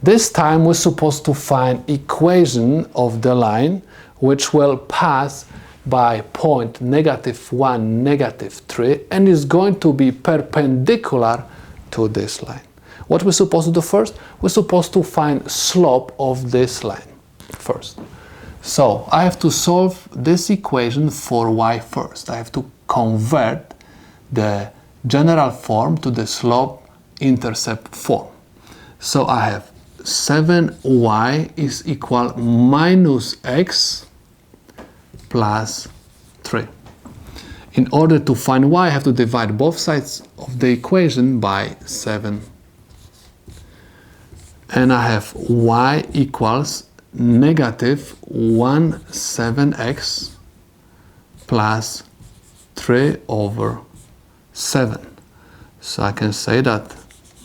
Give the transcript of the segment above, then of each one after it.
This time we're supposed to find equation of the line which will pass by point -1, -3, and is going to be perpendicular to this line. What we're supposed to do first? We're supposed to find slope of this line first. So I have to solve this equation for y first. I have to convert the general form to the slope-intercept form. So I have 7y is equal minus x plus 3. In order to find y, I have to divide both sides of the equation by 7. And I have y equals -17x plus 3 over 7. So I can say that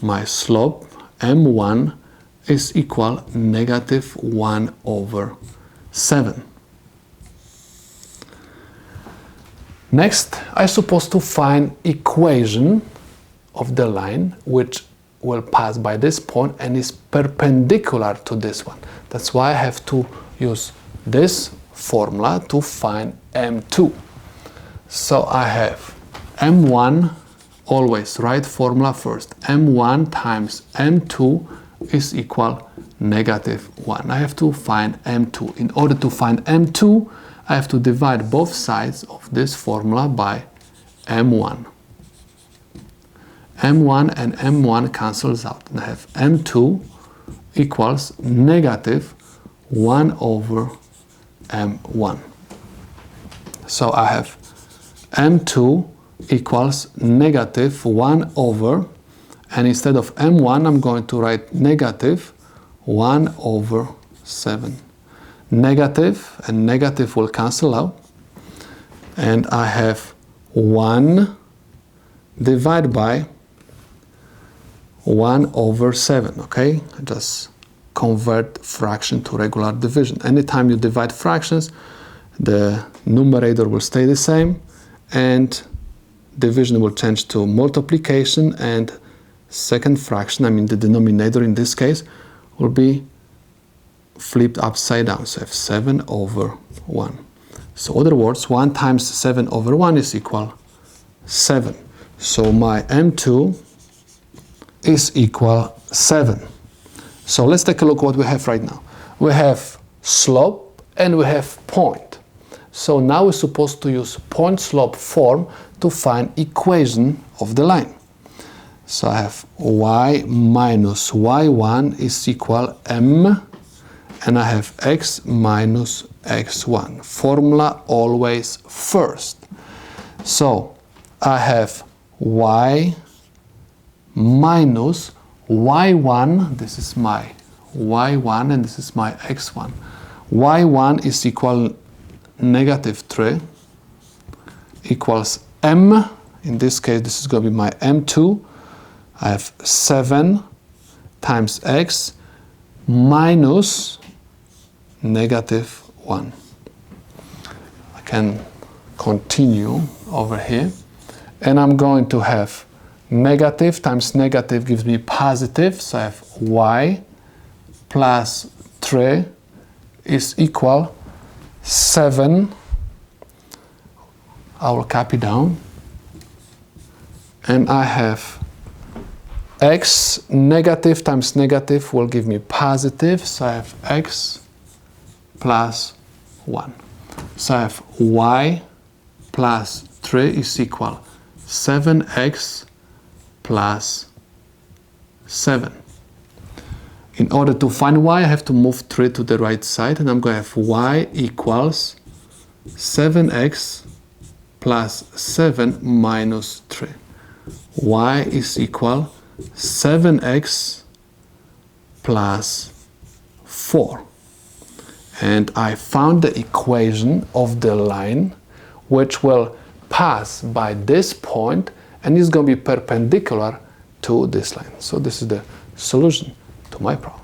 my slope m1 is equal -1 over 7. Next, I'm supposed to find equation of the line which will pass by this point and is perpendicular to this one. That's why I have to use this formula to find m2. So I have m1, always write formula first. m1 times m2 is equal -1. I have to find m2. In order to find m2, I have to divide both sides of this formula by m1. m1 and m1 cancels out, and I have m2 equals -1 over m1. So I have m2 equals -1 over, and instead of m1 I'm going to write -1 over 7. Negative and negative will cancel out, and I have 1 divided by 1 over 7, okay? Just convert fraction to regular division. Anytime you divide fractions, the numerator will stay the same, and division will change to multiplication, and second fraction, I mean the denominator in this case, will be flipped upside down. So I have 7 over 1. So in other words, 1 times 7 over 1 is equal 7. So my m2 is equal 7. So let's take a look what we have right now. We have slope and we have point. So now we're supposed to use point-slope form to find equation of the line. So I have y minus y1 is equal m, and I have x minus x1. Formula always first. So I have y minus y1, this is my y1 and this is my x1. y1 is equal -3 equals m, in this case this is going to be my m2. I have 7 times x minus -1. I can continue over here, and I'm going to have negative times negative gives me positive, so I have y plus 3 is equal 7. I will copy down, and I have x negative times negative will give me positive, so I have x plus 1. So I have y plus 3 is equal 7x plus 7. In order to find y, I have to move 3 to the right side, and I'm going to have y equals 7x plus 7 minus 3. Y is equal 7x plus 4. And I found the equation of the line which will pass by this point and is going to be perpendicular to this line. So this is the solution to my problem.